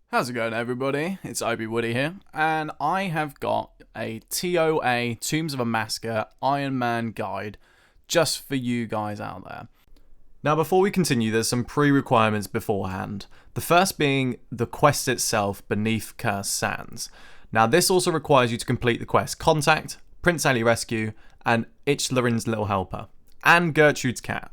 How's it going, everybody? It's Obi Woody here, and I have got a TOA Tombs of Amascut Ironman guide just for you guys out there. Now, before we continue, there's some pre-requirements beforehand. The first being the quest itself, Beneath Cursed Sands. Now, this also requires you to complete the quest Contact, Prince Ali Rescue, and Ichtharine's Little Helper, and Gertrude's Cat.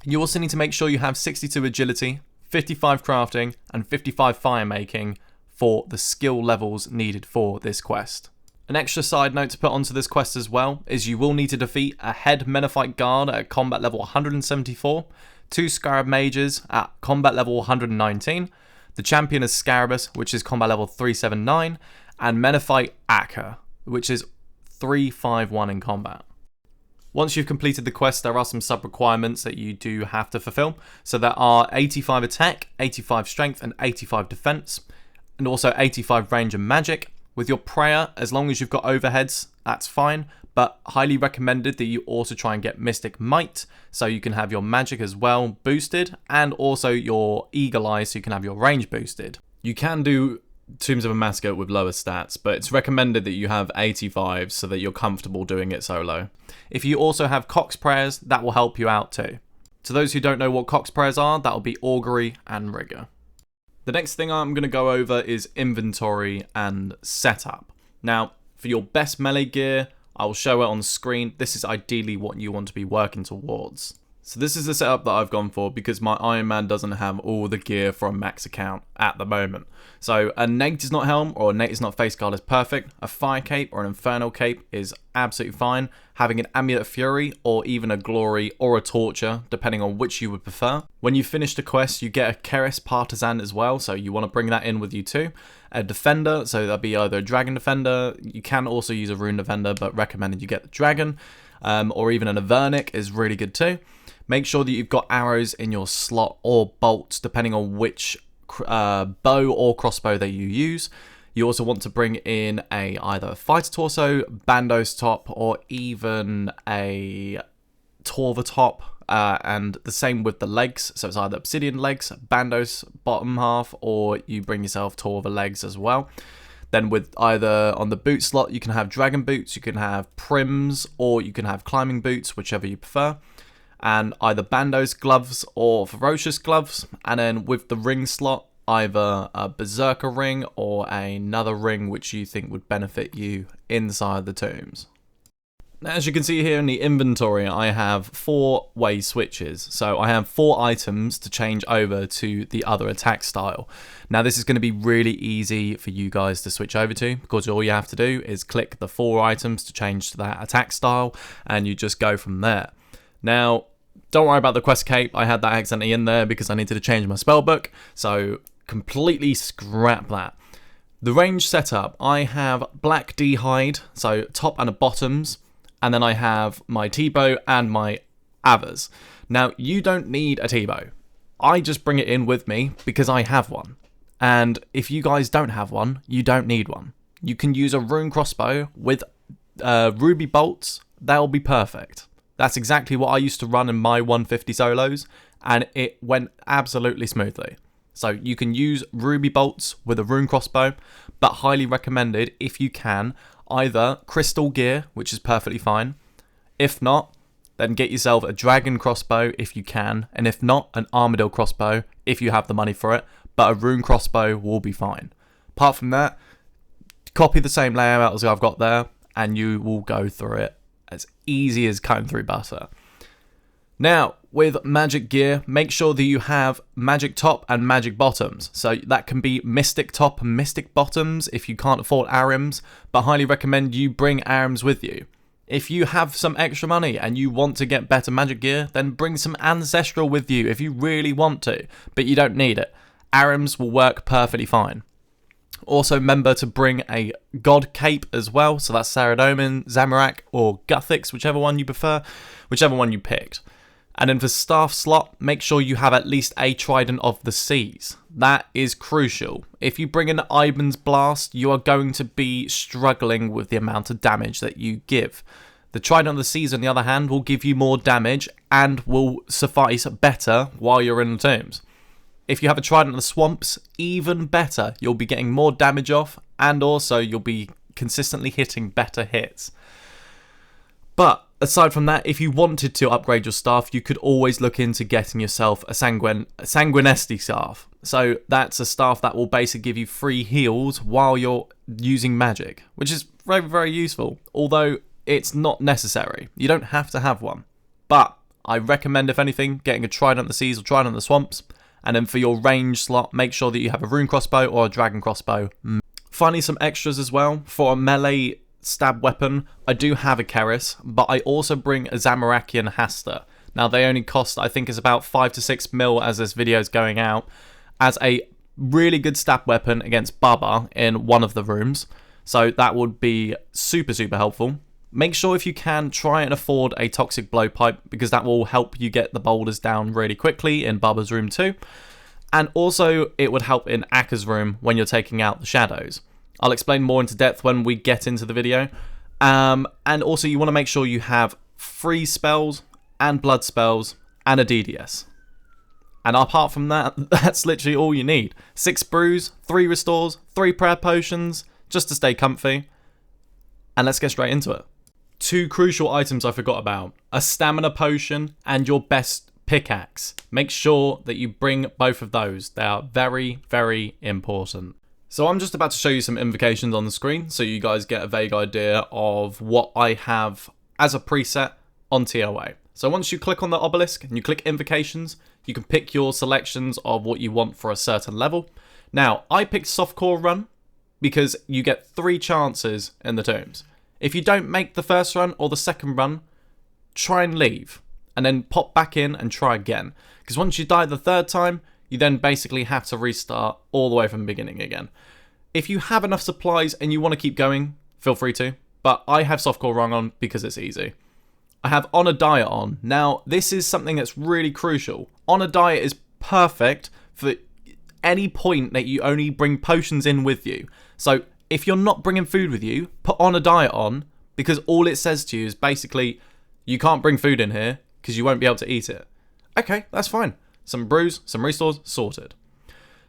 You also need to make sure you have 62 agility, 55 crafting, and 55 fire making for the skill levels needed for this quest. An extra side note to put onto this quest as well is you will need to defeat a head Menethite guard at combat level 174, 2 Scarab mages at combat level 119, the champion is Scarabus, which is combat level 379, and Menethite Akkah, which is 351 in combat. Once you've completed the quest, there are some sub-requirements that you do have to fulfill. So there are 85 attack, 85 strength, and 85 defense, and also 85 range and magic. With your prayer, as long as you've got overheads, that's fine, but highly recommended that you also try and get Mystic Might, so you can have your magic as well boosted, and also your Eagle Eye, so you can have your range boosted. You can do Tombs of Amascut with lower stats, but it's recommended that you have 85 so that you're comfortable doing it solo. If you also have Cox Prayers, that will help you out too. To those who don't know what Cox Prayers are, that will be Augury and Rigor. The next thing I'm going to go over is inventory and setup. Now, for your best melee gear, I will show it on the screen. This is ideally what you want to be working towards. So this is the setup that I've gone for because my Ironman doesn't have all the gear for a max account at the moment. So a Nate is not helm or a Nate is not face guard is perfect. A fire cape or an infernal cape is absolutely fine. Having an amulet of fury or even a glory or a torture, depending on which you would prefer. When you finish the quest, you get a Keris partisan as well, so you want to bring that in with you too. A defender, so that'd be either a dragon defender. You can also use a rune defender, but recommended you get the dragon. Or even an Avernic is really good too. Make sure that you've got arrows in your slot or bolts, depending on which bow or crossbow that you use. You also want to bring in either a fighter torso, bandos top, or even a torva top, and the same with the legs. So it's either obsidian legs, bandos bottom half, or you bring yourself torva legs as well. Then with either on the boot slot, you can have dragon boots, you can have prims, or you can have climbing boots, whichever you prefer. And either bandos gloves or ferocious gloves. And then with the ring slot, either a berserker ring or another ring which you think would benefit you inside the tombs. Now, as you can see here in the inventory, I have 4-way switches. So I have 4 items to change over to the other attack style. Now this is going to be really easy for you guys to switch over to, because all you have to do is click the 4 items to change to that attack style, and you just go from there. Now, don't worry about the quest cape. I had that accidentally in there because I needed to change my spellbook, so completely scrap that. The range setup, I have black D-hide, so top and the bottoms, and then I have my T-bow and my Avers. Now, you don't need a T-bow. I just bring it in with me because I have one. And if you guys don't have one, you don't need one. You can use a rune crossbow with ruby bolts. They'll be perfect. That's exactly what I used to run in my 150 solos, and it went absolutely smoothly. So you can use ruby bolts with a rune crossbow, but highly recommended if you can, either crystal gear, which is perfectly fine. If not, then get yourself a dragon crossbow if you can, and if not, an armadillo crossbow if you have the money for it, but a rune crossbow will be fine. Apart from that, copy the same layout as I've got there, and you will go through it as easy as cutting through butter. Now, with magic gear, make sure that you have magic top and magic bottoms. So that can be mystic top and mystic bottoms if you can't afford arims, but highly recommend you bring arims with you. If you have some extra money and you want to get better magic gear, then bring some ancestral with you if you really want to, but you don't need it. Arims will work perfectly fine. Also remember to bring a god cape as well, so that's Saradomin, Zamorak, or Guthix, whichever one you prefer, whichever one you picked. And then for staff slot, make sure you have at least a Trident of the Seas. That is crucial. If you bring an Iban's Blast, you are going to be struggling with the amount of damage that you give. The Trident of the Seas, on the other hand, will give you more damage and will suffice better while you're in the tombs. If you have a Trident in the swamps, even better. You'll be getting more damage off, and also you'll be consistently hitting better hits. But aside from that, if you wanted to upgrade your staff, you could always look into getting yourself a Sanguinesti staff. So that's a staff that will basically give you free heals while you're using magic, which is very, very useful. Although it's not necessary. You don't have to have one. But I recommend, if anything, getting a Trident in the Seas or Trident in the Swamps. And then for your range slot, make sure that you have a rune crossbow or a dragon crossbow. Finally, some extras as well. For a melee stab weapon, I do have a Keris, but I also bring a Zamarakian Hasta. Now, they only cost, I think, is about 5 to 6 mil as this video is going out, as a really good stab weapon against Baba in one of the rooms. So that would be super, super helpful. Make sure, if you can, try and afford a Toxic Blowpipe, because that will help you get the boulders down really quickly in Baba's room too. And also, it would help in Akkah's room when you're taking out the shadows. I'll explain more into depth when we get into the video. And also, you want to make sure you have freeze spells and blood spells and a DDS. And apart from that, that's literally all you need. 6 brews, 3 restores, 3 prayer potions, just to stay comfy. And let's get straight into it. 2 crucial items I forgot about. A stamina potion and your best pickaxe. Make sure that you bring both of those. They are very, very important. So I'm just about to show you some invocations on the screen so you guys get a vague idea of what I have as a preset on TOA. So once you click on the obelisk and you click invocations, you can pick your selections of what you want for a certain level. Now, I picked softcore run because you get 3 chances in the tombs. If you don't make the first run or the second run, try and leave and then pop back in and try again. Because once you die the 3rd time, you then basically have to restart all the way from the beginning again. If you have enough supplies and you want to keep going, feel free to. But I have softcore run on because it's easy. I have on a diet on. Now, this is something that's really crucial. On a diet is perfect for any point that you only bring potions in with you. So if you're not bringing food with you, put on a diet on, because all it says to you is basically, you can't bring food in here because you won't be able to eat it. Okay, that's fine. Some brews, some restores, sorted.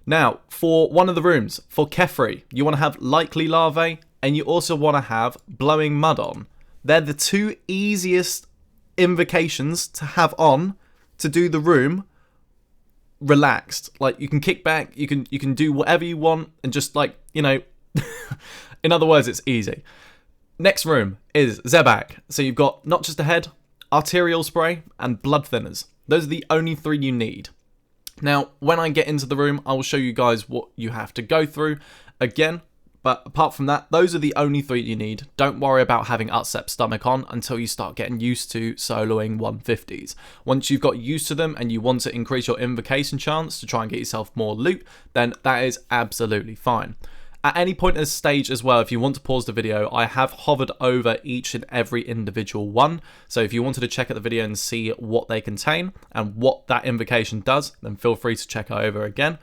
Now, for one of the rooms, for Kephri, you want to have likely larvae, and you also want to have blowing mud on. They're the 2 easiest invocations to have on to do the room relaxed. Like, you can kick back, you can do whatever you want, and just, like, you know, in other words, it's easy. Next room is Zebak. So you've got not just a head, arterial spray, and blood thinners. Those are the only 3 you need. Now, when I get into the room, I will show you guys what you have to go through again. But apart from that, those are the only 3 you need. Don't worry about having upset stomach on until you start getting used to soloing 150s. Once you've got used to them and you want to increase your invocation chance to try and get yourself more loot, then that is absolutely fine. At any point in this stage as well, if you want to pause the video, I have hovered over each and every individual one. So if you wanted to check out the video and see what they contain and what that invocation does, then feel free to check it over again.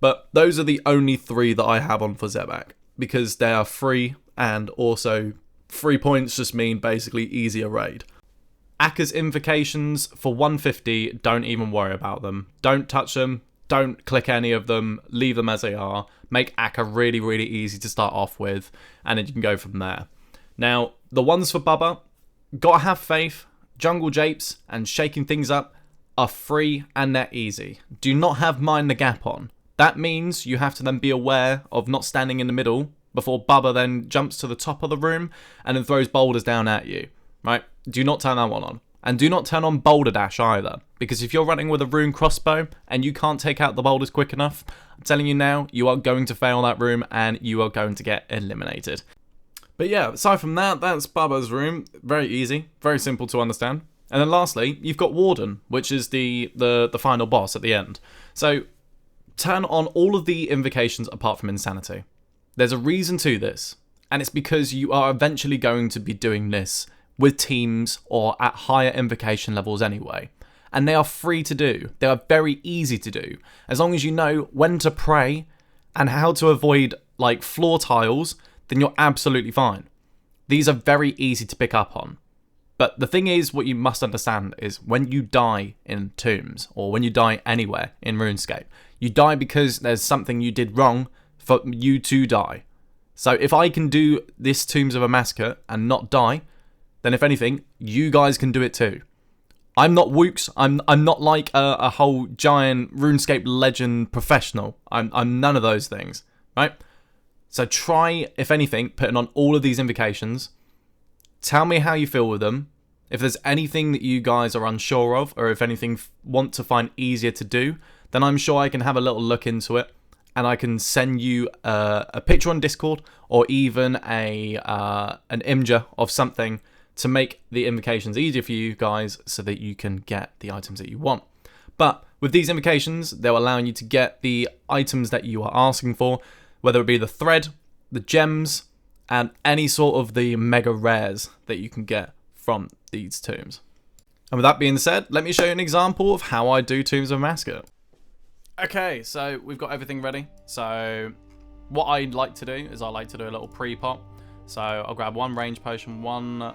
But those are the only 3 that I have on for Zebak, because they are free, and also 3 points just mean basically easier raid. Akkah's invocations for 150, don't even worry about them. Don't touch them. Don't click any of them, leave them as they are. Make Akkah really, really easy to start off with, and then you can go from there. Now, the ones for Bubba, gotta have faith, jungle japes, and shaking things up are free and they're easy. Do not have mind the gap on. That means you have to then be aware of not standing in the middle before Bubba then jumps to the top of the room and then throws boulders down at you, right? Do not turn that one on. And do not turn on Boulder Dash either, because if you're running with a rune crossbow and you can't take out the boulders quick enough, I'm telling you now, you are going to fail that room and you are going to get eliminated. But yeah, aside from that, that's Bubba's room. Very easy, very simple to understand. And then lastly, you've got Warden, which is the final boss at the end. So turn on all of the invocations apart from Insanity. There's a reason to this, and it's because you are eventually going to be doing this with teams or at higher invocation levels anyway. And they are free to do. They are very easy to do. As long as you know when to pray and how to avoid like floor tiles, then you're absolutely fine. These are very easy to pick up on. But the thing is, what you must understand is when you die in tombs or when you die anywhere in RuneScape, You die because there's something you did wrong for you to die. So if I can do this Tombs of Amascut and not die, then if anything, you guys can do it too. I'm not Wooks. I'm not like a whole giant RuneScape legend professional. I'm none of those things, right? So try, if anything, putting on all of these invocations. Tell me how you feel with them. If there's anything that you guys are unsure of, or if anything want to find easier to do, then I'm sure I can have a little look into it, and I can send you a picture on Discord, or even an image of something to make the invocations easier for you guys, so that you can get the items that you want. But with these invocations, they're allowing you to get the items that you are asking for, whether it be the thread, the gems, and any sort of the mega rares that you can get from these tombs. And with that being said, let me show you an example of how I do Tombs of Amascut. Okay, so we've got everything ready. So what I like to do is I like to do a little pre-pop. So I'll grab one range potion, one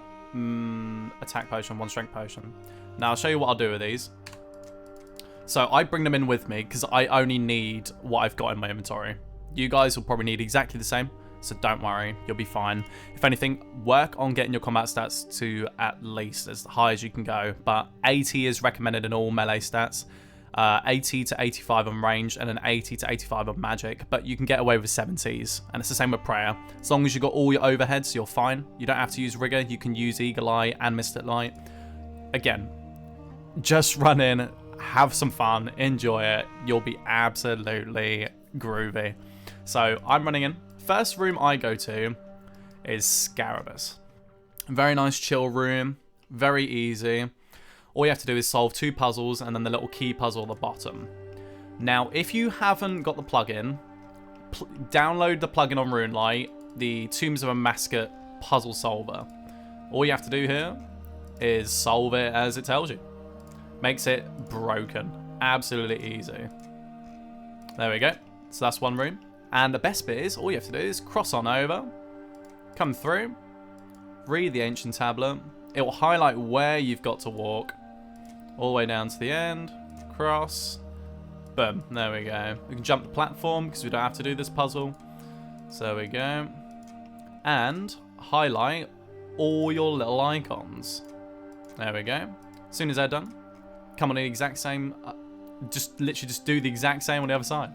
attack potion, one strength potion. Now I'll show you what I'll do with these. So I bring them in with me because I only need what I've got in my inventory. You guys will probably need exactly the same, so don't worry, you'll be fine. If anything, work on getting your combat stats to at least as high as you can go, but 80 is recommended in all melee stats, 80 to 85 on range, and then 80 to 85 on magic, but you can get away with 70s, and it's the same with prayer. As long as you've got all your overheads, you're fine. You don't have to use rigor, you can use eagle eye and mystic light. Again, just run in, have some fun, enjoy it, you'll be absolutely groovy. So I'm running in. First room I go to is Scarabus. Very nice chill room, very easy. All you have to do is solve 2 puzzles and then the little key puzzle at the bottom. Now, if you haven't got the plugin, download the plugin on RuneLite, the Tombs of Amascut puzzle solver. All you have to do here is solve it as it tells you. Makes it broken. Absolutely easy. There we go. So that's one room. And the best bit is, all you have to do is cross on over, come through, read the ancient tablet. It will highlight where you've got to walk, all the way down to the end, cross, boom, there we go. We can jump the platform because we don't have to do this puzzle. So there we go. And highlight all your little icons. There we go. As soon as they're done, come on the exact same, literally just do the exact same on the other side.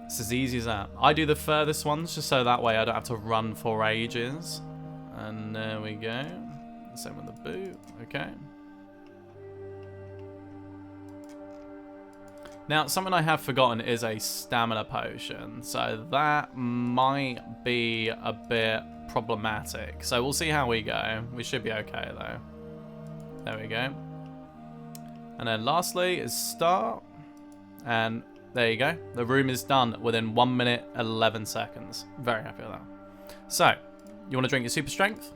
It's as easy as that. I do the furthest ones just so that way I don't have to run for ages. And there we go. Same with the boot. Okay. Now, something I have forgotten is a stamina potion. So that might be a bit problematic. So we'll see how we go. We should be okay though. There we go. And then lastly is start. And there you go. The room is done within 1 minute, 11 seconds. Very happy with that. So, you want to drink your super strength,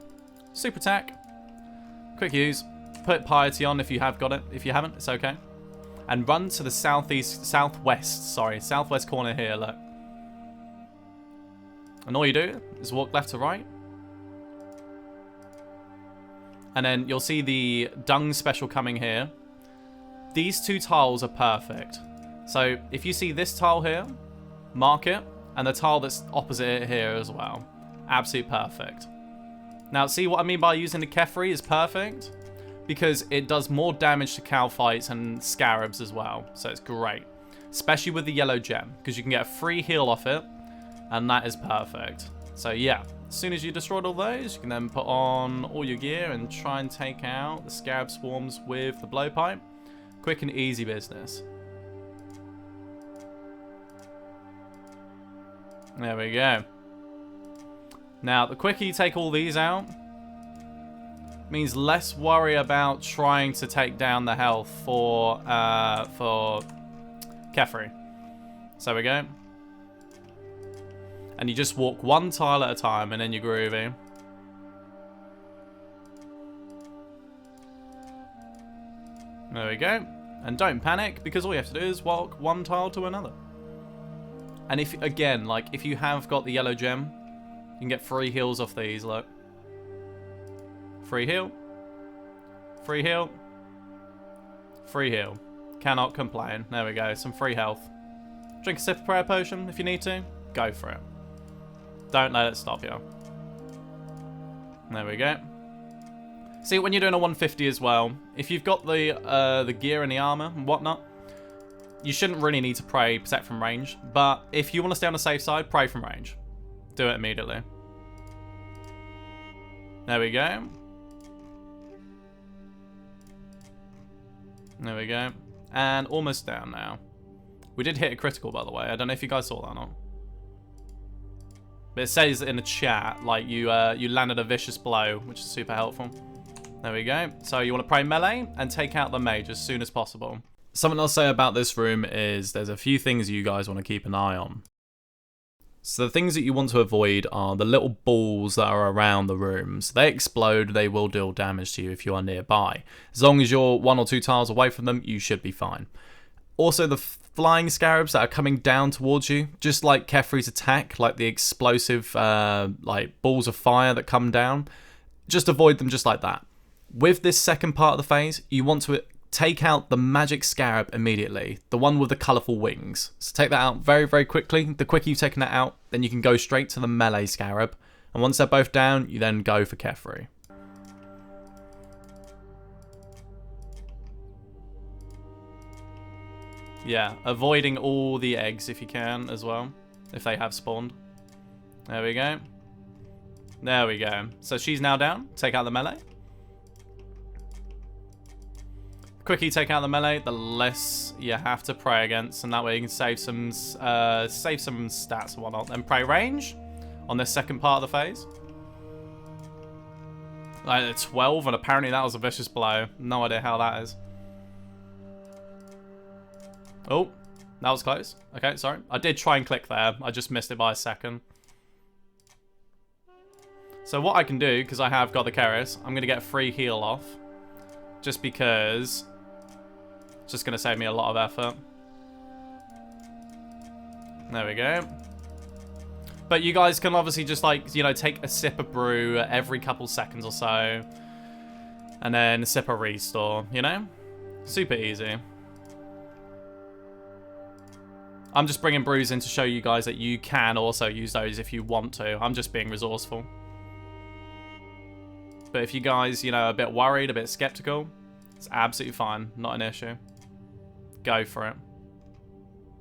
super attack, quick use, put piety on if you have got it. If you haven't, it's okay. And run to the southwest corner here, look. And all you do is walk left to right. And then you'll see the dung special coming here. These 2 tiles are perfect. So if you see this tile here, mark it, and the tile that's opposite it here as well. Absolutely perfect. Now, see what I mean by using the Kephri is perfect? Because it does more damage to cow fights and scarabs as well. So it's great. Especially with the yellow gem, because you can get a free heal off it, and that is perfect. So yeah, as soon as you destroyed all those, you can then put on all your gear and try and take out the scarab swarms with the blowpipe. Quick and easy business. There we go. Now, the quicker you take all these out, means less worry about trying to take down the health for Kephri. So we go. And you just walk 1 tile at a time, and then you're groovy. There we go. And don't panic, because all you have to do is walk 1 tile to another. And if, again, like, if you have got the yellow gem, you can get free heals off these, look. Free heal. Free heal. Free heal. Cannot complain. There we go. Some free health. Drink a sip of prayer potion if you need to. Go for it. Don't let it stop you. There we go. See, when you're doing a 150 as well, if you've got the gear and the armor and whatnot, you shouldn't really need to pray protect from range. But if you want to stay on the safe side, pray from range. Do it immediately. There we go. There we go. And almost down now. We did hit a critical, by the way. I don't know if you guys saw that or not. But it says in the chat, like, you landed a vicious blow, which is super helpful. There we go. So you want to pray melee and take out the mage as soon as possible. Something I'll say about this room is there's a few things you guys want to keep an eye on. So the things that you want to avoid are the little balls that are around the rooms. They explode, they will deal damage to you if you are nearby. As long as you're 1 or 2 tiles away from them, you should be fine. Also, the flying scarabs that are coming down towards you, just like Kephri's attack, like the explosive like balls of fire that come down, just avoid them just like that. With this second part of the phase, you want to take out the magic scarab immediately, the one with the colourful wings. So take that out very, very quickly. The quicker you've taken that out, then you can go straight to the melee scarab. And once they're both down, you then go for Kephri. Yeah, avoiding all the eggs if you can as well, if they have spawned. There we go. There we go. So she's now down. Take out the melee. The quicker you take out the melee, the less you have to pray against, and that way you can save some stats and whatnot. Then pray range on this second part of the phase. Like 12, and apparently that was a vicious blow. No idea how that is. Oh, that was close. Okay, sorry. I did try and click there. I just missed it by a second. So what I can do, because I have got the Keris, I'm going to get a free heal off. Just because it's just going to save me a lot of effort. There we go. But you guys can obviously just, like, you know, take a sip of brew every couple seconds or so. And then a sip of restore, you know? Super easy. I'm just bringing brews in to show you guys that you can also use those if you want to. I'm just being resourceful. But if you guys, you know, are a bit worried, a bit skeptical, it's absolutely fine. Not an issue. Go for it.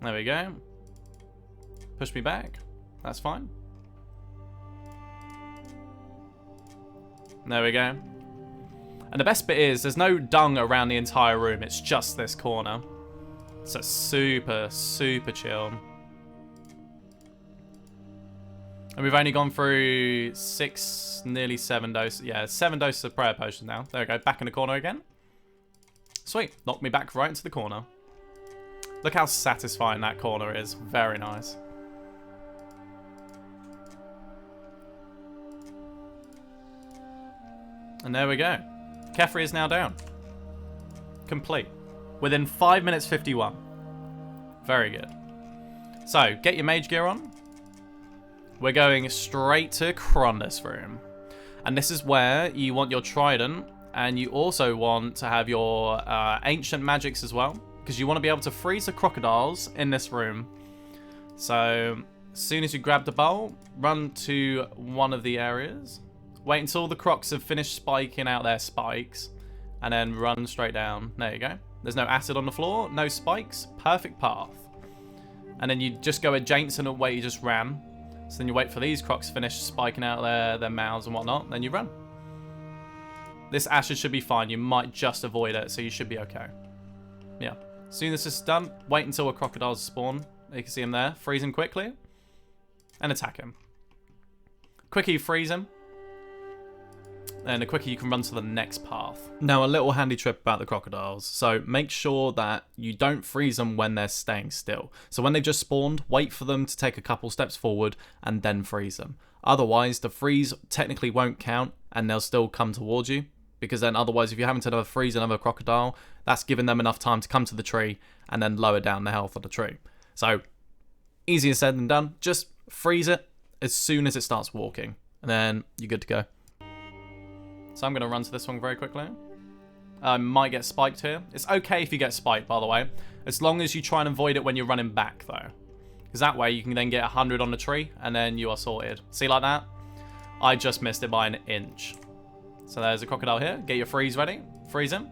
There we go. Push me back. That's fine. There we go. And the best bit is there's no dung around the entire room. It's just this corner. So super, super chill. And we've only gone through 6, nearly 7 doses. Yeah, 7 doses of prayer potion now. There we go, back in the corner again. Sweet, knocked me back right into the corner. Look how satisfying that corner is. Very nice. And there we go. Kephri is now down. Complete. Within 5 minutes 51. Very good. So, get your mage gear on. We're going straight to Krondus room. And this is where you want your trident. And you also want to have your ancient magics as well. Because you want to be able to freeze the crocodiles in this room. So, as soon as you grab the bowl, run to one of the areas. Wait until the crocs have finished spiking out their spikes. And then run straight down. There you go. There's no acid on the floor, no spikes, perfect path. And then you just go adjacent to where you just ran. So then you wait for these crocs to finish spiking out their mouths and whatnot, then you run. This acid should be fine, you might just avoid it, so you should be okay. Yeah. As soon as this is done, wait until a crocodile spawn. You can see him there, freeze him quickly, and attack him. Quicker you freeze him, and the quicker you can run to the next path. Now, a little handy tip about the crocodiles. So make sure that you don't freeze them when they're staying still. So when they've just spawned, wait for them to take a couple steps forward and then freeze them. Otherwise, the freeze technically won't count and they'll still come towards you. Because then otherwise, if you're having to freeze another crocodile, that's giving them enough time to come to the tree and then lower down the health of the tree. So, easier said than done. Just freeze it as soon as it starts walking. And then you're good to go. So I'm going to run to this one very quickly. I might get spiked here. It's okay if you get spiked, by the way. As long as you try and avoid it when you're running back, though. Because that way you can then get 100 on the tree, and then you are sorted. See, like that? I just missed it by an inch. So there's a crocodile here. Get your freeze ready. Freeze him.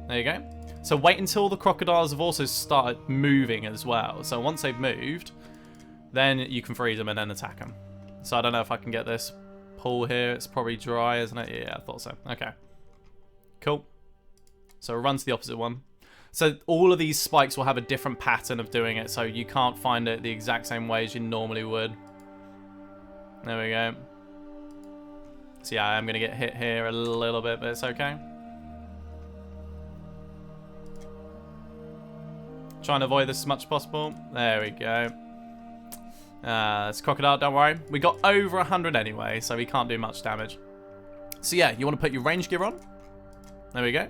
There you go. So wait until the crocodiles have also started moving as well. So once they've moved, then you can freeze them and then attack them. So I don't know if I can get this pool here. It's probably dry, isn't it? Yeah, I thought so. Okay. Cool. So run to the opposite one. So all of these spikes will have a different pattern of doing it, so you can't find it the exact same way as you normally would. There we go. So yeah, I'm going to get hit here a little bit, but it's okay. Trying to avoid this as much as possible. There we go. It's crocodile, don't worry. We got over 100 anyway, so we can't do much damage. So yeah, you want to put your range gear on. There we go.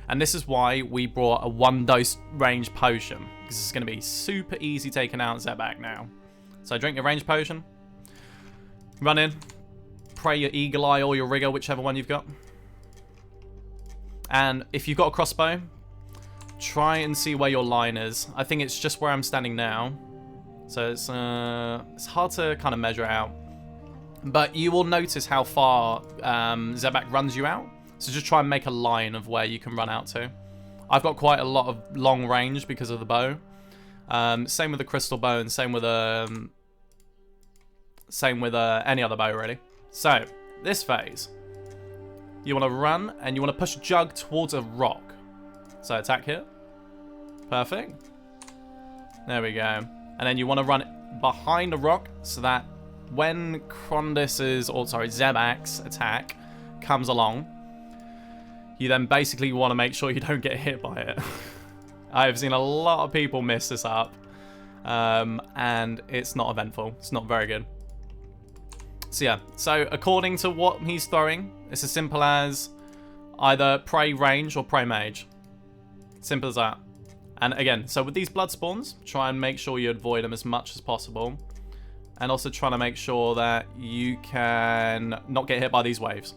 And this is why we brought a 1-dose range potion, because it's going to be super easy taking out Zebak now. So drink your range potion. Run in. Pray your eagle eye or your rigger, whichever one you've got. And if you've got a crossbow, try and see where your line is. I think it's just where I'm standing now. So it's hard to kind of measure out. But you will notice how far Zebak runs you out. So just try and make a line of where you can run out to. I've got quite a lot of long range because of the bow. Same with the crystal bow and same with any other bow really. So this phase, you want to run and you want to push a jug towards a rock. So attack here. Perfect. There we go. And then you want to run behind a rock so that when Zebak's attack comes along, you then basically want to make sure you don't get hit by it. I've seen a lot of people mess this up, and it's not eventful. It's not very good. So yeah, so according to what he's throwing, it's as simple as either pray range or pray mage. Simple as that. And again, so with these blood spawns, try and make sure you avoid them as much as possible. And also trying to make sure that you can not get hit by these waves.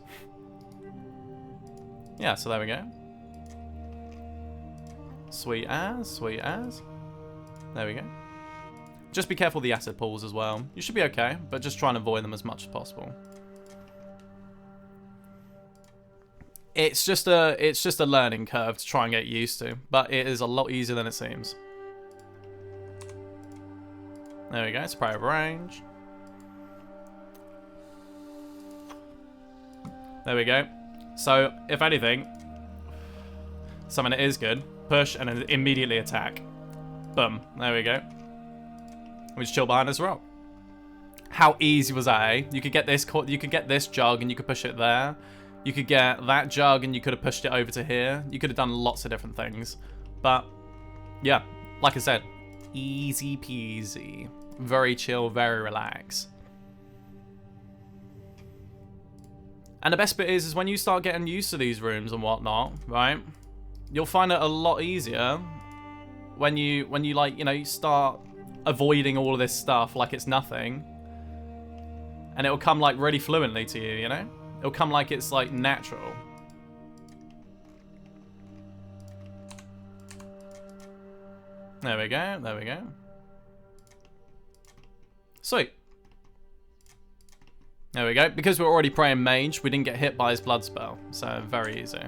Yeah, so there we go. Sweet as, sweet as. There we go. Just be careful of the acid pools as well. You should be okay, but just try and avoid them as much as possible. It's just a learning curve to try and get used to, but it is a lot easier than it seems. There we go, spray of range. There we go. So, if anything, something that is good, push and then immediately attack. Boom. There we go. We just chill behind this rock. How easy was that, eh? You could get this jug and you could push it there. You could get that jug and you could have pushed it over to here. You could have done lots of different things. But, yeah, like I said, easy peasy. Very chill, very relaxed. And the best bit is when you start getting used to these rooms and whatnot, right? You'll find it a lot easier when you like, you know, you start avoiding all of this stuff like it's nothing. And it'll come like really fluently to you, you know? It'll come like it's like natural. There we go, there we go. Sweet. There we go. Because we're already praying mage, we didn't get hit by his blood spell. So, very easy.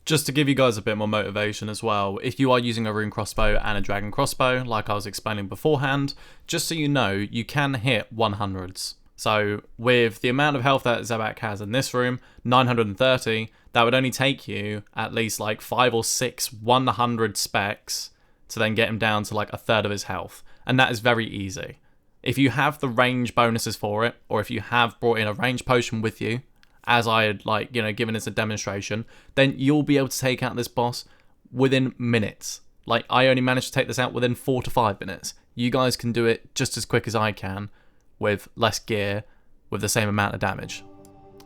Just to give you guys a bit more motivation as well, if you are using a rune crossbow and a dragon crossbow, like I was explaining beforehand, just so you know, you can hit 100s. So, with the amount of health that Zebak has in this room, 930, that would only take you at least like 5 or 6 100 specs to then get him down to like a third of his health. And that is very easy. If you have the range bonuses for it, or if you have brought in a range potion with you, as I had like, you know, given as a demonstration, then you'll be able to take out this boss within minutes. Like, I only managed to take this out within 4 to 5 minutes. You guys can do it just as quick as I can, with less gear, with the same amount of damage.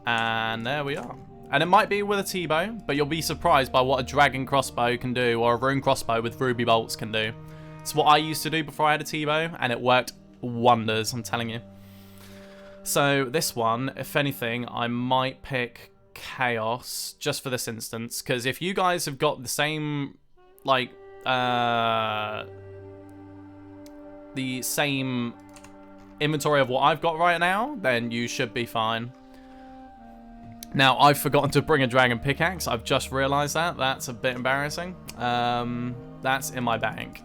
And there we are. And it might be with a T-bow, but you'll be surprised by what a dragon crossbow can do, or a rune crossbow with ruby bolts can do. It's what I used to do before I had a T-bow, and it worked wonders, I'm telling you. So this one, if anything, I might pick Chaos just for this instance, because if you guys have got the same like the same inventory of what I've got right now, then you should be fine. Now, I've forgotten to bring a dragon pickaxe. I've just realized that. That's a bit embarrassing. That's in my bank.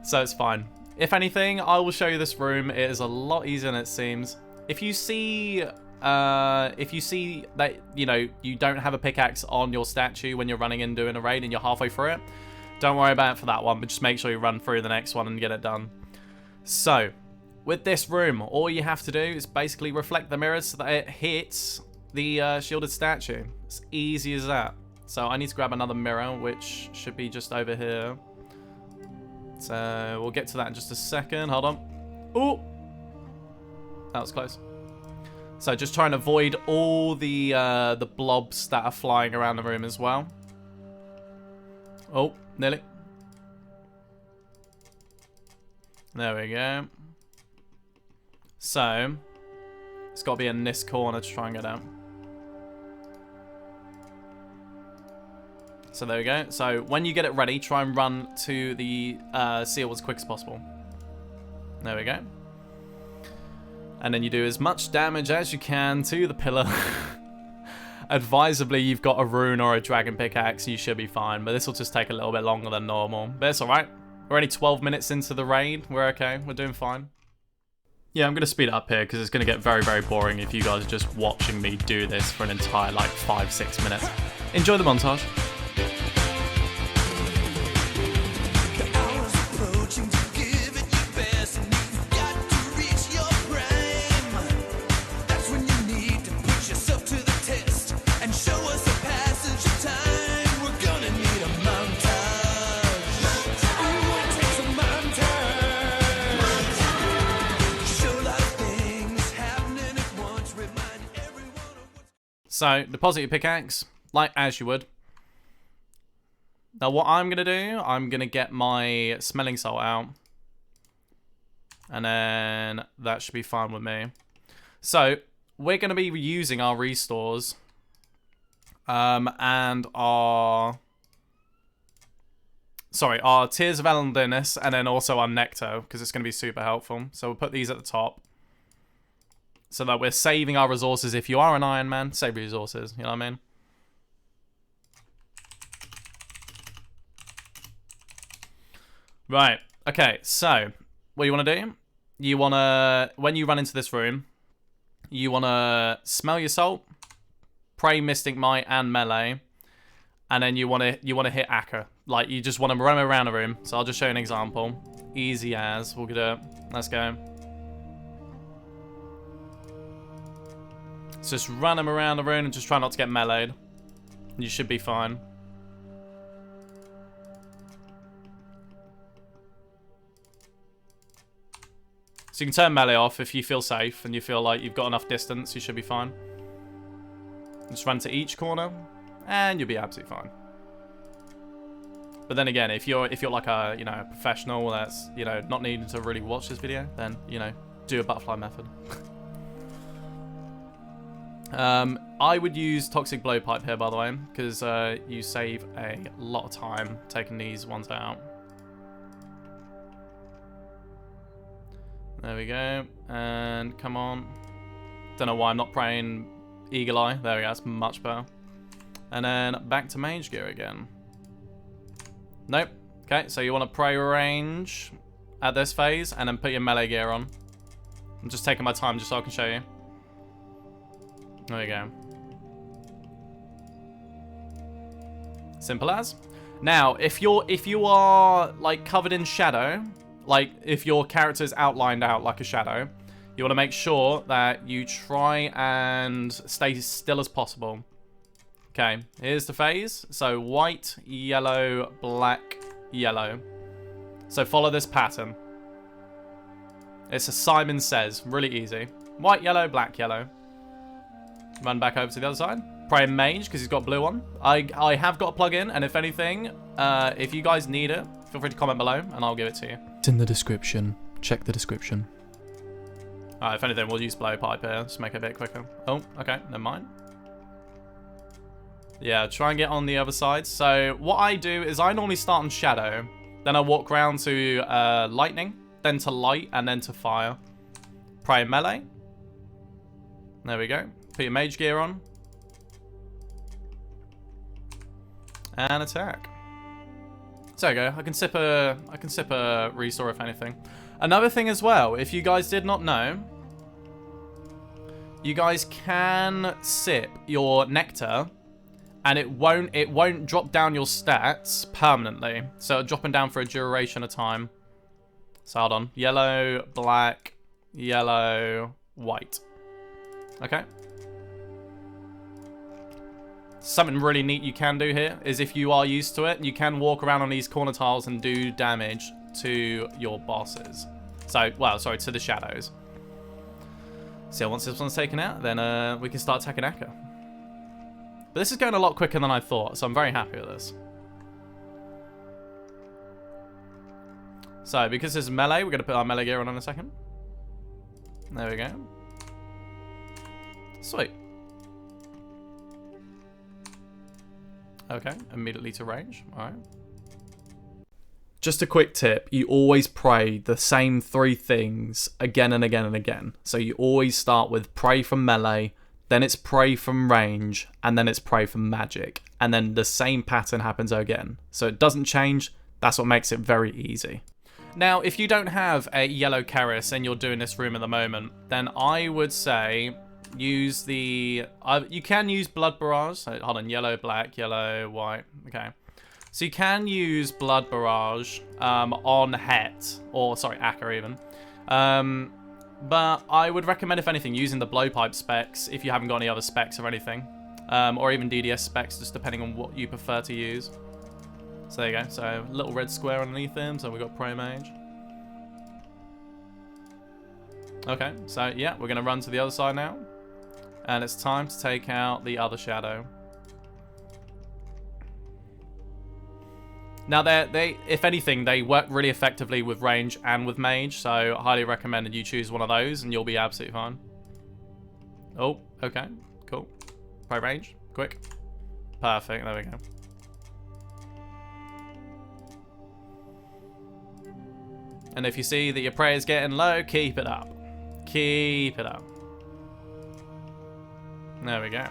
So it's fine. If anything, I will show you this room. It is a lot easier than it seems. If you see that, you know, you don't have a pickaxe on your statue when you're running in doing a raid and you're halfway through it, don't worry about it for that one, but just make sure you run through the next one and get it done. So, with this room, all you have to do is basically reflect the mirrors so that it hits the shielded statue. It's easy as that. So I need to grab another mirror, which should be just over here. So we'll get to that in just a second. Hold on. Oh, that was close. So just try and avoid all the blobs that are flying around the room as well. Oh, nearly. There we go. So, it's got to be in this corner to try and get out. So there we go. So when you get it ready, try and run to the seal as quick as possible. There we go. And then you do as much damage as you can to the pillar. Advisably, you've got a rune or a dragon pickaxe, you should be fine. But this will just take a little bit longer than normal. But it's alright. We're only 12 minutes into the raid. We're okay. We're doing fine. Yeah, I'm going to speed it up here because it's going to get very, very boring if you guys are just watching me do this for an entire, like, 5-6 minutes. Enjoy the montage. So, deposit your pickaxe, like as you would. Now what I'm going to do, I'm going to get my smelling salt out. And then that should be fine with me. So, we're going to be using our restores. And our Tears of Elendinus, and then also our Nectar, because it's going to be super helpful. So we'll put these at the top. So that we're saving our resources. If you are an Iron Man, save resources. You know what I mean? Right. Okay, so what you want to do? You want to, when you run into this room, you want to smell your salt, pray Mystic Might and melee, and then you want to hit Akkah. Like, you just want to run around the room. So I'll just show you an example. Easy as. We'll do it. Let's go. So just run them around the room and just try not to get meleeed. You should be fine. So you can turn melee off if you feel safe and you feel like you've got enough distance, you should be fine. Just run to each corner and you'll be absolutely fine. But then again, if you're like a, you know, a professional that's, you know, not needing to really watch this video, then, you know, do a butterfly method. I would use Toxic Blowpipe here, by the way, because you save a lot of time taking these ones out. There we go. And come on. Don't know why I'm not praying Eagle Eye. There we go. That's much better. And then back to Mage Gear again. Nope. Okay, so you want to pray range at this phase and then put your melee gear on. I'm just taking my time just so I can show you. There we go. Simple as. Now, if you are like covered in shadow, like if your character is outlined out like a shadow, you want to make sure that you try and stay as still as possible. Okay, here's the phase. So white, yellow, black, yellow. So follow this pattern. It's a Simon Says, really easy. White, yellow, black, yellow. Run back over to the other side. Pray Mage, because he's got blue on. I have got a plug-in, and if anything, if you guys need it, feel free to comment below, and I'll give it to you. It's in the description. Check the description. Alright, if anything, we'll use Blowpipe here, just make it a bit quicker. Oh, okay, never mind. Yeah, try and get on the other side. So, what I do is I normally start on Shadow, Then I walk round to lightning, then to light, and then to fire. Pray melee. There we go. Put your mage gear on. And attack. So there you go. I can sip a restore if anything. Another thing as well, if you guys did not know, you guys can sip your nectar, and it won't drop down your stats permanently. So it's dropping down for a duration of time. So hold on. Yellow, black, yellow, white. Okay. Something really neat you can do here is if you are used to it, you can walk around on these corner tiles and do damage to your bosses. So, well, sorry, to the shadows. So once this one's taken out, then we can start attacking Akkah. But this is going a lot quicker than I thought, so I'm very happy with this. So, because this is melee, we're going to put our melee gear on in a second. There we go. Sweet. Okay, immediately to range. Alright. Just a quick tip, you always pray the same 3 things again and again and again. So you always start with pray from melee, then it's pray from range, and then it's pray from magic. And then the same pattern happens again. So it doesn't change, that's what makes it very easy. Now, if you don't have a yellow Keris and you're doing this room at the moment, then I would say use the... you can use Blood Barrage. So, hold on, yellow, black, yellow, white. Okay. So you can use Blood Barrage on Het, or sorry, Akkah even. But I would recommend, if anything, using the Blowpipe specs if you haven't got any other specs or anything. Or even DDS specs, just depending on what you prefer to use. So there you go. So little red square underneath him. So we've got Pro Mage. Okay, so yeah, we're going to run to the other side now. And it's time to take out the other shadow. Now, they, if anything, they work really effectively with range and with mage, so I highly recommend that you choose one of those, and you'll be absolutely fine. Oh, okay, cool. Pro range, quick. Perfect, there we go. And if you see that your prey is getting low, keep it up. Keep it up. There we go.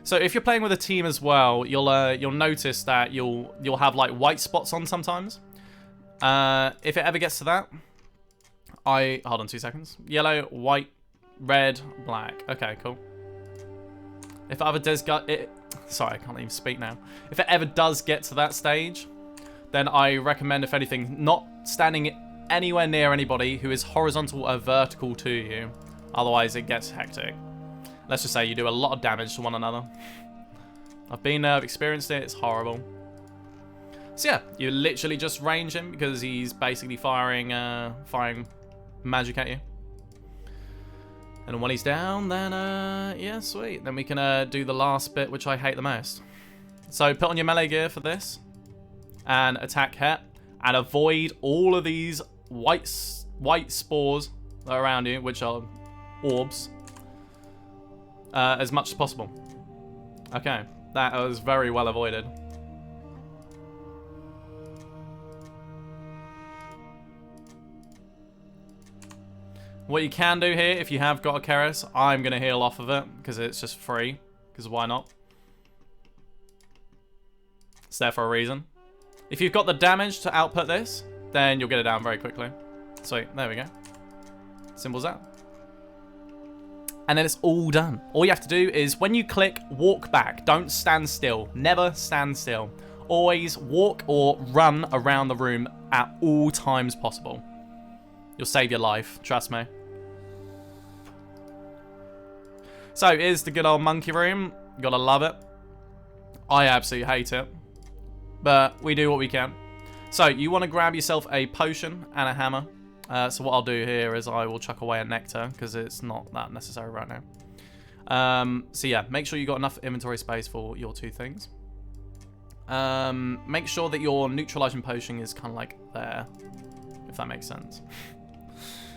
So if you're playing with a team as well, you'll notice that you'll have like white spots on sometimes. If it ever gets to that, hold on 2 seconds. Yellow, white, red, black. Okay, cool. If it ever does sorry, I can't even speak now. If it ever does get to that stage, then I recommend, if anything, not standing anywhere near anybody who is horizontal or vertical to you. Otherwise, it gets hectic. Let's just say you do a lot of damage to one another. I've experienced it, it's horrible. So yeah, you literally just range him because he's basically firing magic at you. And when he's down, then yeah, sweet. Then we can do the last bit, which I hate the most. So put on your melee gear for this. And attack Het. And avoid all of these white spores that are around you, which are orbs. As much as possible. Okay, that was very well avoided. What you can do here, if you have got a Keris, I'm going to heal off of it, because it's just free, because why not? It's there for a reason. If you've got the damage to output this, then you'll get it down very quickly. Sweet, there we go. Simple as that. And then it's all done. All you have to do is, when you click, walk back. Don't stand still. Never stand still. Always walk or run around the room at all times possible. You'll save your life, trust me. So, here's the good old monkey room. Gotta love it. I absolutely hate it. But we do what we can. So, you want to grab yourself a potion and a hammer. So what I'll do here is I will chuck away a nectar, because it's not that necessary right now. So yeah, make sure you got enough inventory space for your 2 things. Make sure that your neutralizing potion is kind of like there, if that makes sense.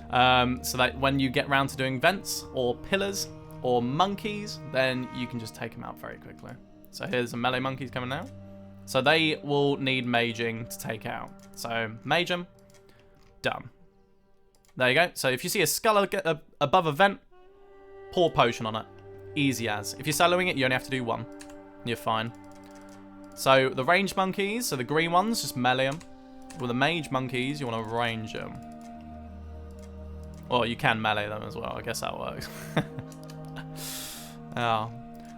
So that when you get round to doing vents or pillars or monkeys, then you can just take them out very quickly. So here's the melee monkeys coming now. So they will need maging to take out. So mage them. Done. There you go. So if you see a skull above a vent, pour potion on it. Easy as. If you're soloing it, you only have to do 1. You're fine. So the range monkeys, so the green ones, just melee them. With the mage monkeys, you want to range them. Or you can melee them as well. I guess that works. Oh.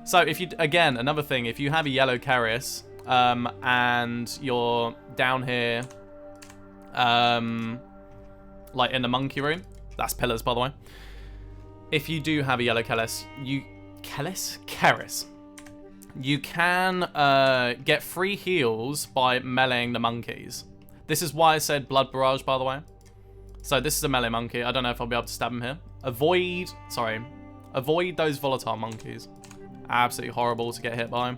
So if you, again, another thing, if you have a yellow Carius, and you're down here, like in the monkey room, that's pillars, by the way. If you do have a yellow Carius, you can get free heals by meleeing the monkeys. This is why I said blood barrage, by the way. So this is a melee monkey. I don't know if I'll be able to stab him here. Avoid those volatile monkeys. Absolutely horrible to get hit by.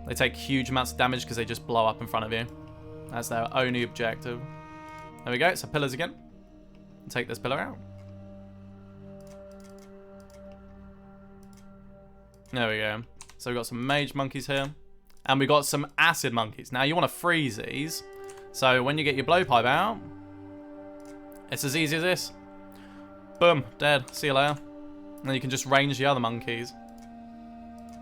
They take huge amounts of damage because they just blow up in front of you. That's their only objective. There we go. So pillars again. Take this pillar out. There we go. So we've got some mage monkeys here. And we've got some acid monkeys. Now you want to freeze these. So when you get your blowpipe out, it's as easy as this. Boom. Dead. See you later. And then you can just range the other monkeys.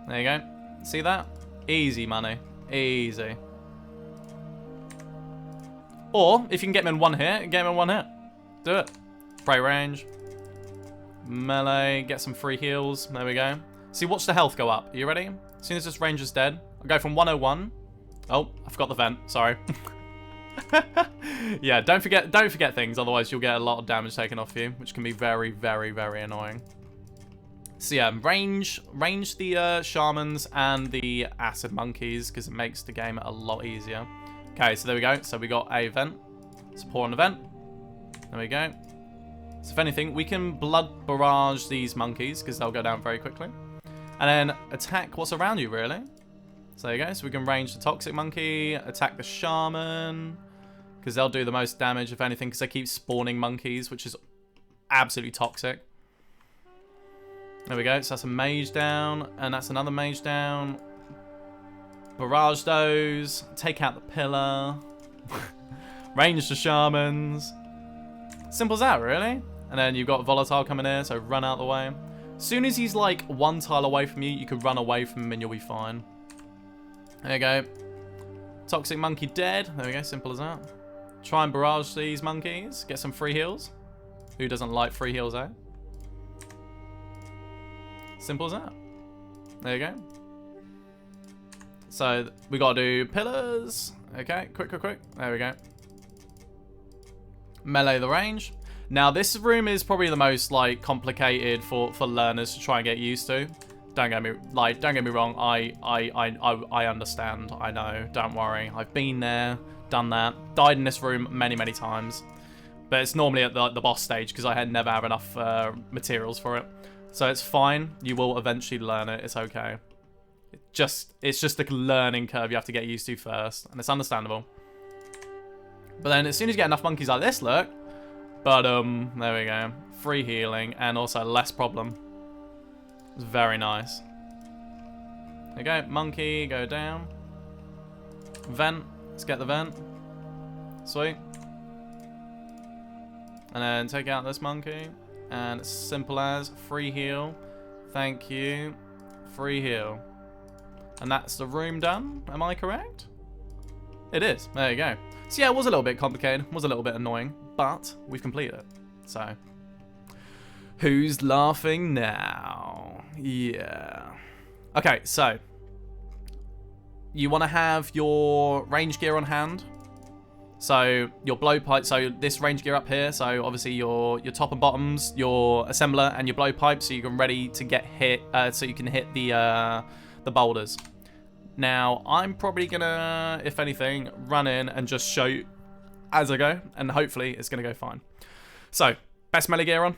There you go. See that? Easy money. Easy. Or, if you can get them in one hit, get them in one hit. Do it. Spray range. Melee. Get some free heals. There we go. See, watch the health go up. Are you ready? As soon as this ranger's dead, I'll go from 101. Oh, I forgot the vent. Sorry. Yeah, don't forget things, otherwise you'll get a lot of damage taken off you, which can be very, very, very annoying. So yeah, range the shamans and the acid monkeys, because it makes the game a lot easier. Okay, so there we go. So we got a vent. Let's pour on the vent. There we go. So if anything, we can blood barrage these monkeys, because they'll go down very quickly. And then attack what's around you, really. So there you go. So we can range the toxic monkey, attack the shaman, because they'll do the most damage, if anything, because they keep spawning monkeys, which is absolutely toxic. There we go. So that's a mage down, and that's another mage down. Barrage those. Take out the pillar. Range the shamans. Simple as that, really. And then you've got volatile coming in, so run out the way. As soon as he's like one tile away from you, you can run away from him and you'll be fine. There you go. Toxic monkey dead. There we go. Simple as that. Try and barrage these monkeys. Get some free heals. Who doesn't like free heals, eh? Simple as that. There you go. So we got to do pillars. Okay. Quick. There we go. Melee the range. Now this room is probably the most like complicated for learners to try and get used to. Don't get me wrong. I understand. I know. Don't worry. I've been there, done that, died in this room many times. But it's normally at the boss stage because I had never have enough materials for it. So it's fine. You will eventually learn it. It's okay. It's just a learning curve you have to get used to first, and it's understandable. But then as soon as you get enough monkeys like this, look. But there we go. Free healing and also less problem. It's very nice. There you go. Monkey, go down. Vent. Let's get the vent. Sweet. And then take out this monkey. And it's simple as free heal. Thank you. Free heal. And that's the room done. Am I correct? It is. There you go. So yeah, it was a little bit complicated. It was a little bit annoying. But we've completed it. So who's laughing now? Yeah. Okay, so you want to have your range gear on hand. So your blowpipe, so this range gear up here, so obviously your top and bottoms, your assembler and your blowpipe, so you can ready to get hit, so you can hit the boulders. Now I'm probably gonna, if anything, run in and just show you as I go, and hopefully it's gonna go fine. So best melee gear on.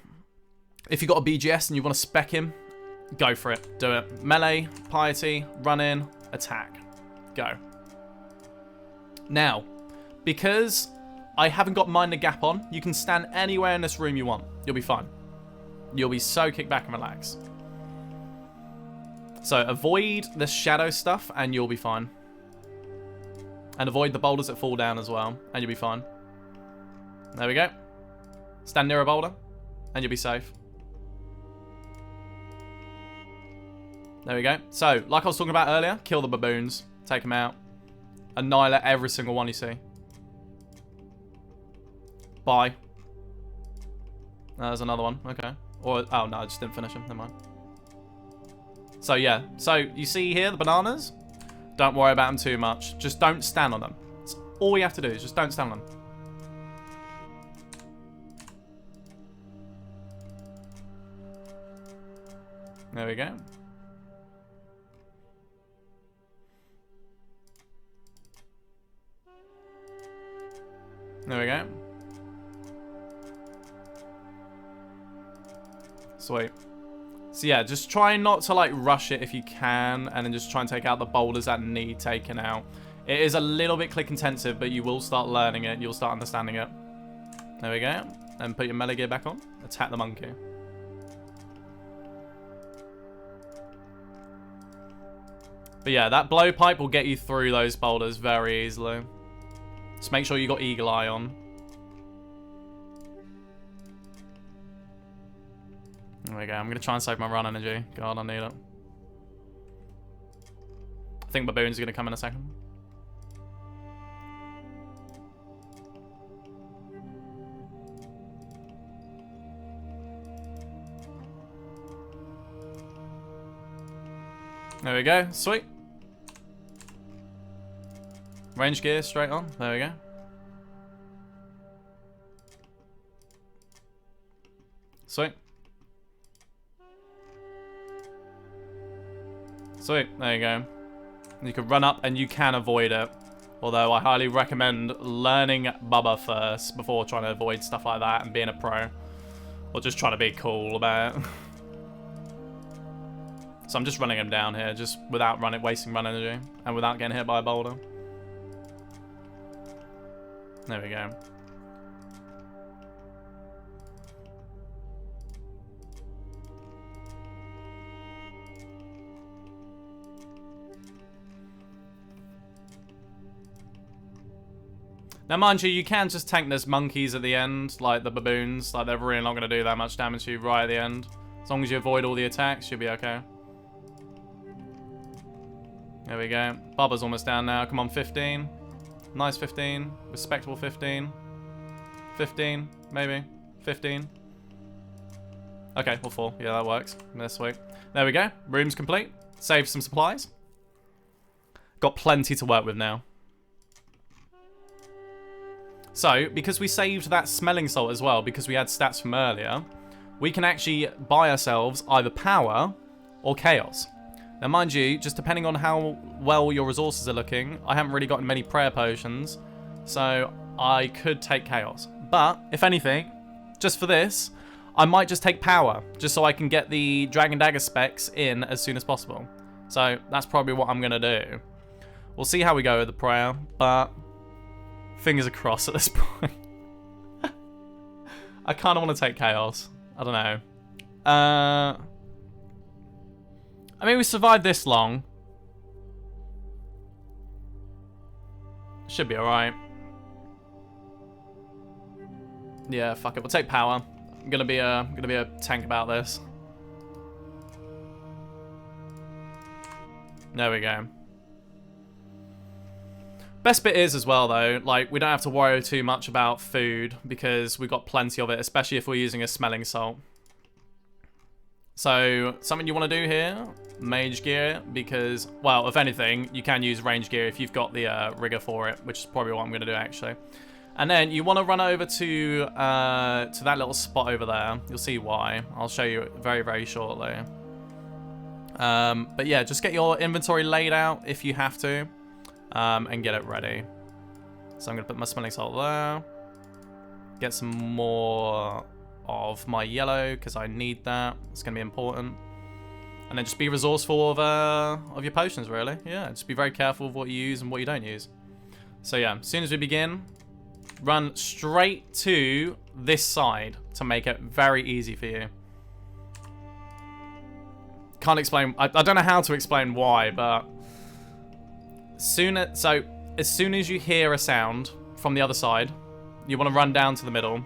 If you've got a BGS and you want to spec him, go for it. Do it. Melee, piety, run in, attack. Go. Now, because I haven't got Mind the Gap on, you can stand anywhere in this room you want. You'll be fine. You'll be so kick back and relax. So avoid the shadow stuff and you'll be fine. And avoid the boulders that fall down as well, and you'll be fine. There we go. Stand near a boulder, and you'll be safe. There we go. So, like I was talking about earlier, kill the baboons. Take them out. Annihilate every single one you see. Bye. There's another one. Okay. Or, oh no, I just didn't finish him. Never mind. So, yeah. So, you see here the bananas? Don't worry about them too much. Just don't stand on them. That's all you have to do is just don't stand on them. There we go. There we go. Sweet. So yeah, just try not to like rush it if you can, and then just try and take out the boulders that need taken out. It is a little bit click intensive, but you will start learning it. You'll start understanding it. There we go. And put your melee gear back on. Attack the monkey. But yeah, that blowpipe will get you through those boulders very easily. Just make sure you got Eagle Eye on. There we go. I'm going to try and save my run energy. God, I need it. I think Baboon's going to come in a second. There we go. Sweet. Range gear straight on. There we go. Sweet. Sweet. There you go. You can run up and you can avoid it. Although I highly recommend learning Bubba first before trying to avoid stuff like that and being a pro. Or just trying to be cool about it. So I'm just running him down here, just without wasting run energy, and without getting hit by a boulder. There we go. Now, mind you, you can just tank those monkeys at the end, like the baboons. Like, they're really not going to do that much damage to you right at the end. As long as you avoid all the attacks, you'll be okay. There we go. Bubba's almost down now. Come on, 15. Nice 15. Respectable 15. 15, maybe. 15. Okay, well, 4. Yeah, that works. That's sweet. There we go. Room's complete. Saved some supplies. Got plenty to work with now. So, because we saved that smelling salt as well, because we had stats from earlier, we can actually buy ourselves either power or chaos. Now, mind you, just depending on how well your resources are looking, I haven't really gotten many prayer potions, so I could take chaos. But, if anything, just for this, I might just take power, just so I can get the Dragon Dagger specs in as soon as possible. So, that's probably what I'm going to do. We'll see how we go with the prayer, but fingers are crossed at this point. I kind of want to take chaos. I don't know. I mean, we survived this long. Should be alright. Yeah, fuck it. We'll take power. I'm gonna be a tank about this. There we go. Best bit is as well though, like, we don't have to worry too much about food because we've got plenty of it, especially if we're using a smelling salt. So, something you want to do here, mage gear, because, well, if anything, you can use range gear if you've got the rigger for it, which is probably what I'm going to do, actually. And then you want to run over to that little spot over there. You'll see why. I'll show you very, very shortly. But yeah, just get your inventory laid out if you have to, and get it ready. So I'm going to put my smelling salt there. Get some more of my yellow, because I need that. It's going to be important. And then just be resourceful of your potions, really. Yeah, just be very careful of what you use and what you don't use. So yeah, as soon as we begin, run straight to this side to make it very easy for you. Can't explain, I don't know how to explain why, but so as soon as you hear a sound from the other side, you want to run down to the middle.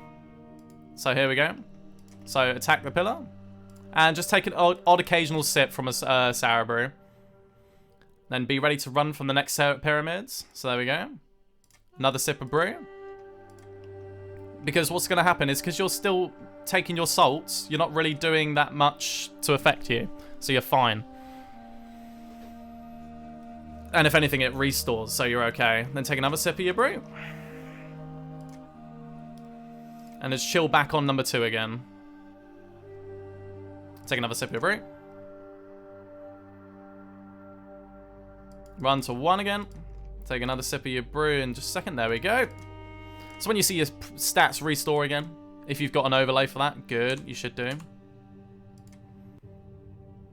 So here we go. So attack the pillar. And just take an odd occasional sip from a sour brew. Then be ready to run from the next pyramids. So there we go. Another sip of brew. Because what's going to happen is because you're still taking your salts, you're not really doing that much to affect you. So you're fine. And if anything, it restores, so you're okay. Then take another sip of your brew. And just chill back on number 2 again. Take another sip of your brew. Run to 1 again. Take another sip of your brew in just a second. There we go. So when you see your stats restore again, if you've got an overlay for that, good, you should do.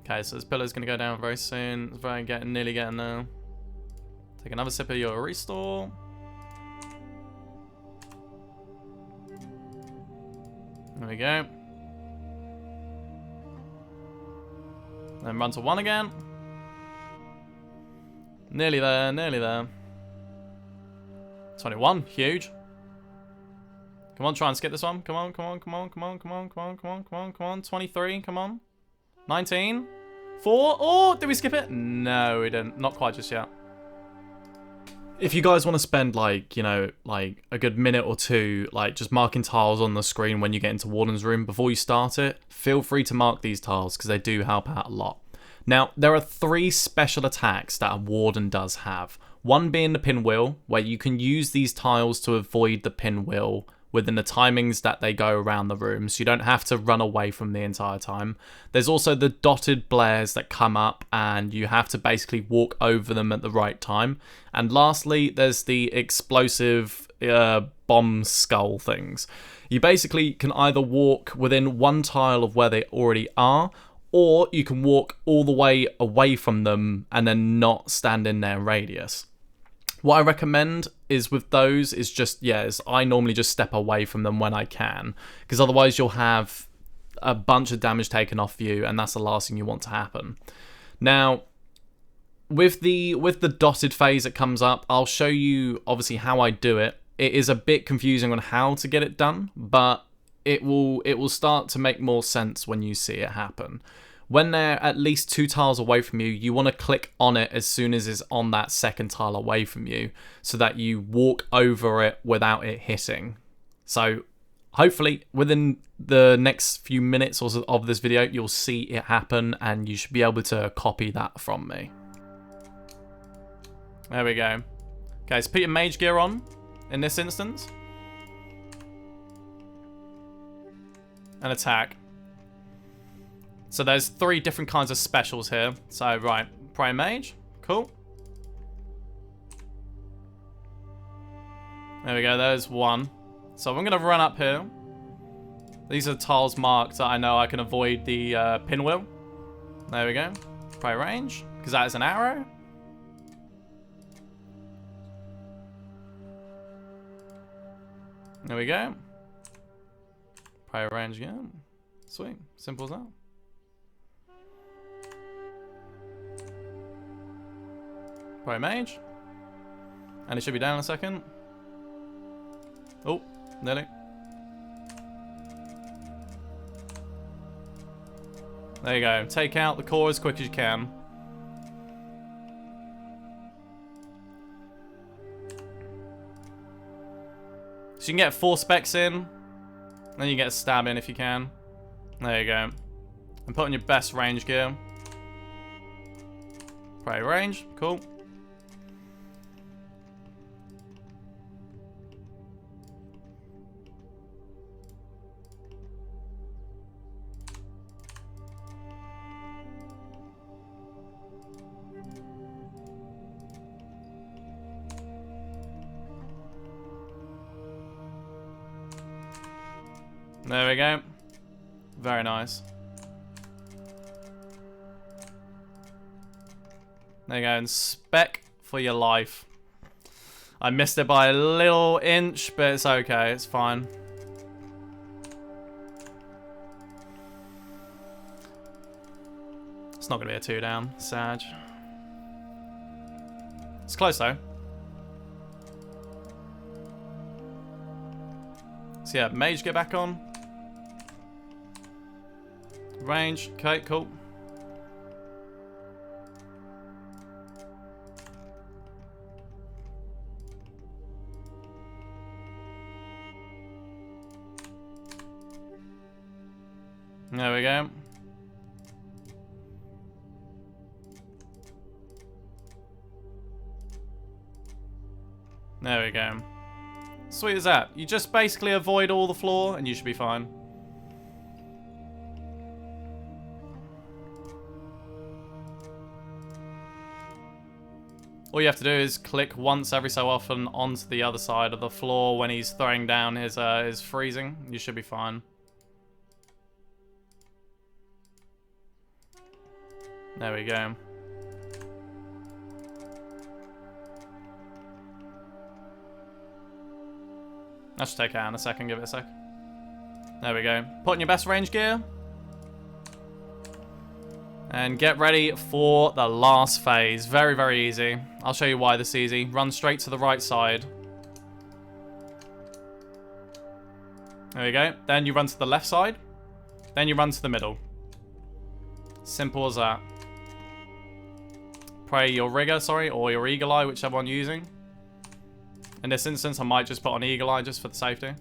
Okay, so this pillar's going to go down very soon. It's nearly getting there. Take another sip of your restore. There we go. Then run to 1 again. Nearly there, nearly there. 21, huge. Come on, try and skip this one. Come on, come on, come on, come on, come on, come on, come on, come on, come on. 23, come on. 19. 4. Oh, did we skip it? No, we didn't. Not quite just yet. If you guys want to spend, like, you know, like a good minute or two, like just marking tiles on the screen when you get into Warden's room before you start it, feel free to mark these tiles because they do help out a lot. Now, there are 3 special attacks that a Warden does have. One being the pinwheel, where you can use these tiles to avoid the pinwheel within the timings that they go around the room, so you don't have to run away from the entire time. There's also the dotted blares that come up, and you have to basically walk over them at the right time. And lastly, there's the explosive bomb skull things. You basically can either walk within 1 tile of where they already are, or you can walk all the way away from them and then not stand in their radius. What I recommend is with those is just, I normally just step away from them when I can, because otherwise you'll have a bunch of damage taken off you, and that's the last thing you want to happen. Now, with the dotted phase that comes up, I'll show you obviously how I do it. It is a bit confusing on how to get it done, but it will start to make more sense when you see it happen. When they're at least 2 tiles away from you, you want to click on it as soon as it's on that second tile away from you, so that you walk over it without it hitting. So hopefully within the next few minutes of this video, you'll see it happen, and you should be able to copy that from me. There we go. Okay, so put your mage gear on in this instance. And attack. So there's 3 different kinds of specials here. So, right, Prime Mage. Cool. There we go, there's 1. So I'm going to run up here. These are tiles marked that I know I can avoid the pinwheel. There we go. Prime range, because that is an arrow. There we go. Prime range again. Sweet, simple as that. Prime mage. And it should be down in a second. Oh, nearly. There you go. Take out the core as quick as you can. So you can get 4 specs in. Then you get a stab in if you can. There you go. And put on your best range gear. Prey range. Cool. There we go. Very nice. There you go, and spec for your life. I missed it by a little inch, but it's okay, it's fine. It's not going to be a 2 down, Sag. It's close though. So yeah, mage, get back on. Range, okay, cool. There we go. There we go. Sweet as that. You just basically avoid all the floor and you should be fine. All you have to do is click once every so often onto the other side of the floor when he's throwing down his freezing. You should be fine. There we go. That should take it out in a second, give it a sec. There we go. Put in your best range gear. And get ready for the last phase. Very, very easy. I'll show you why this is easy. Run straight to the right side. There we go. Then you run to the left side. Then you run to the middle. Simple as that. Pray your rigger, sorry, or your eagle eye, whichever one you're using. In this instance, I might just put on eagle eye just for the safety.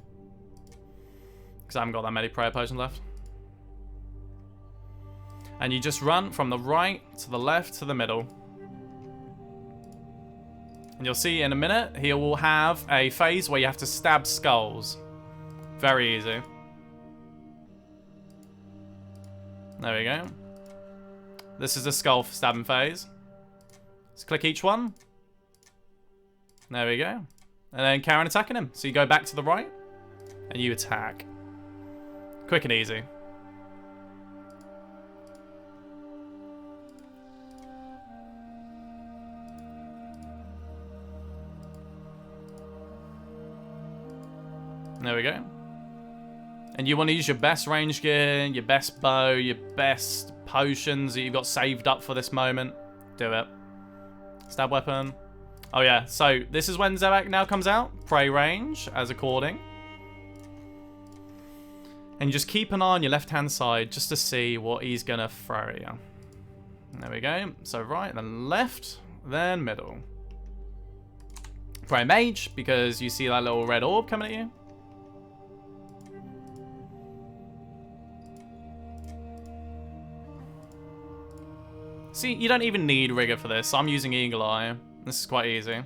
Because I haven't got that many prayer potions left. And you just run from the right to the left to the middle. And you'll see in a minute, he will have a phase where you have to stab skulls. Very easy. There we go. This is the skull for stabbing phase. Let's click each one. There we go. And then carry on attacking him. So you go back to the right and you attack. Quick and easy. There we go. And you want to use your best range gear, your best bow, your best potions that you've got saved up for this moment. Do it. Stab weapon. Oh yeah, so this is when Zebak now comes out. Prey range, as according. And you just keep an eye on your left-hand side just to see what he's going to throw at you. There we go. So right, then left, then middle. Prey mage, because you see that little red orb coming at you. See, you don't even need rigger for this. I'm using eagle eye. This is quite easy.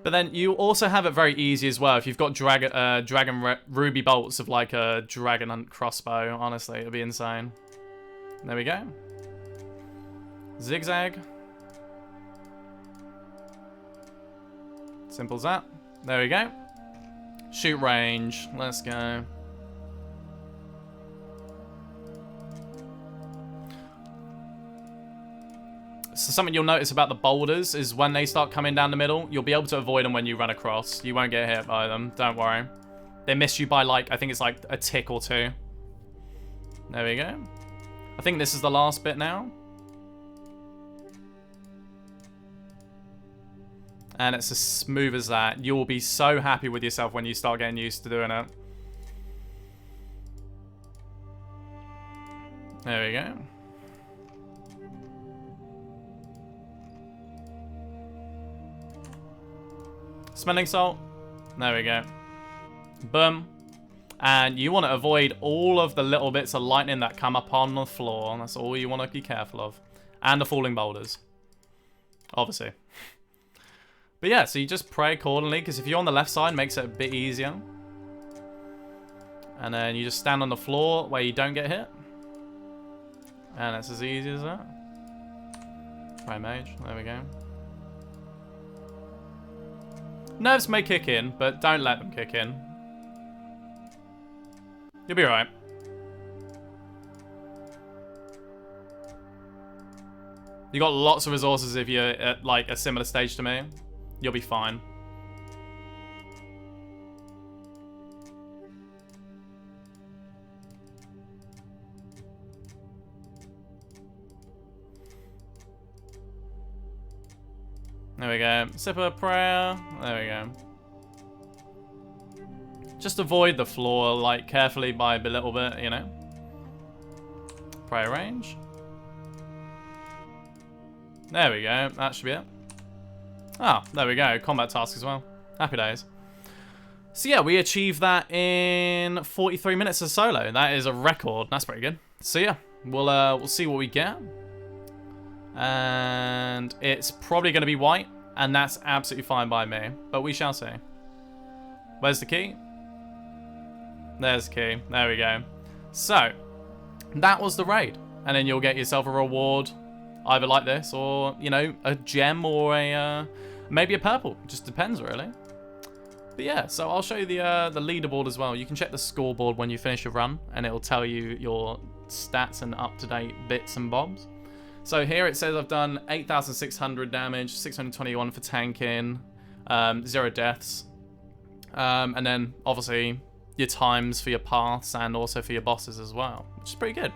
But then you also have it very easy as well. If you've got dragon ruby bolts of like a dragon hunt crossbow, honestly, it'll be insane. There we go. Zigzag. Simple as that. There we go. Shoot range. Let's go. So something you'll notice about the boulders is when they start coming down the middle, you'll be able to avoid them when you run across. You won't get hit by them, don't worry. They miss you by like, I think it's like a tick or two. There we go. I think this is the last bit now. And it's as smooth as that. You will be so happy with yourself when you start getting used to doing it. There we go. Smelling salt. There we go. Boom. And you want to avoid all of the little bits of lightning that come up on the floor. That's all you want to be careful of. And the falling boulders. Obviously. But yeah, so you just pray accordingly, because if you're on the left side, it makes it a bit easier. And then you just stand on the floor where you don't get hit. And it's as easy as that. Pray mage. There we go. Nerves may kick in, but don't let them kick in. You'll be alright. You got lots of resources if you're at like a similar stage to me. You'll be fine. There we go. Sip of prayer. There we go. Just avoid the floor, like, carefully by a little bit, you know. Prey range. There we go. That should be it. Ah, there we go. Combat task as well. Happy days. So yeah, we achieved that in 43 minutes of solo. That is a record. That's pretty good. So yeah, we'll see what we get. And it's probably going to be white, and that's absolutely fine by me. But we shall see. Where's the key? There's the key. There we go. So, that was the raid. And then you'll get yourself a reward, either like this, or, you know, a gem, or a maybe a purple. Just depends, really. But yeah, so I'll show you the leaderboard as well. You can check the scoreboard when you finish your run, and it'll tell you your stats and up-to-date bits and bobs. So here it says I've done 8,600 damage, 621 for tanking, 0 deaths. And then, obviously, your times for your paths and also for your bosses as well, which is pretty good.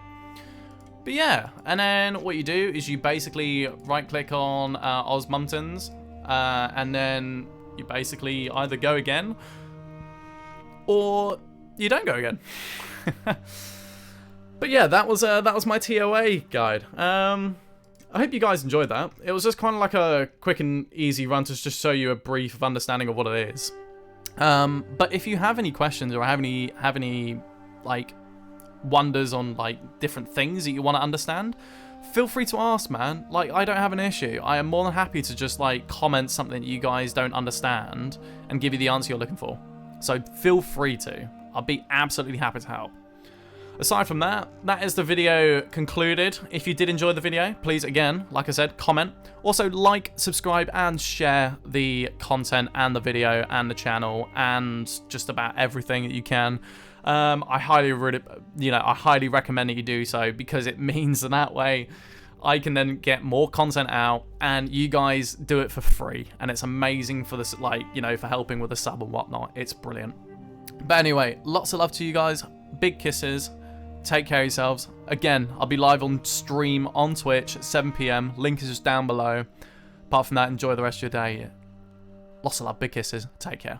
But yeah, and then what you do is you basically right-click on Osmuntons, and then you basically either go again, or you don't go again. But yeah, that was my TOA guide. I hope you guys enjoyed that. It was just kind of like a quick and easy run to just show you a brief understanding of what it is. But if you have any questions or have any like wonders on like different things that you want to understand, feel free to ask, man. Like, I don't have an issue. I am more than happy to just like comment something that you guys don't understand and give you the answer you're looking for. So feel free to. I'll be absolutely happy to help. Aside from that, that is the video concluded. If you did enjoy the video, please, again, like I said, comment. Also, like, subscribe, and share the content and the video and the channel and just about everything that you can. I highly recommend that you do so, because it means that way I can then get more content out, and you guys do it for free, and it's amazing for this, like, you know, for helping with the sub and whatnot. It's brilliant. But anyway, lots of love to you guys. Big kisses. Take care of yourselves. Again, I'll be live on stream on Twitch at 7 PM. Link is just down below. Apart from that, enjoy the rest of your day. Lots of love. Big kisses. Take care.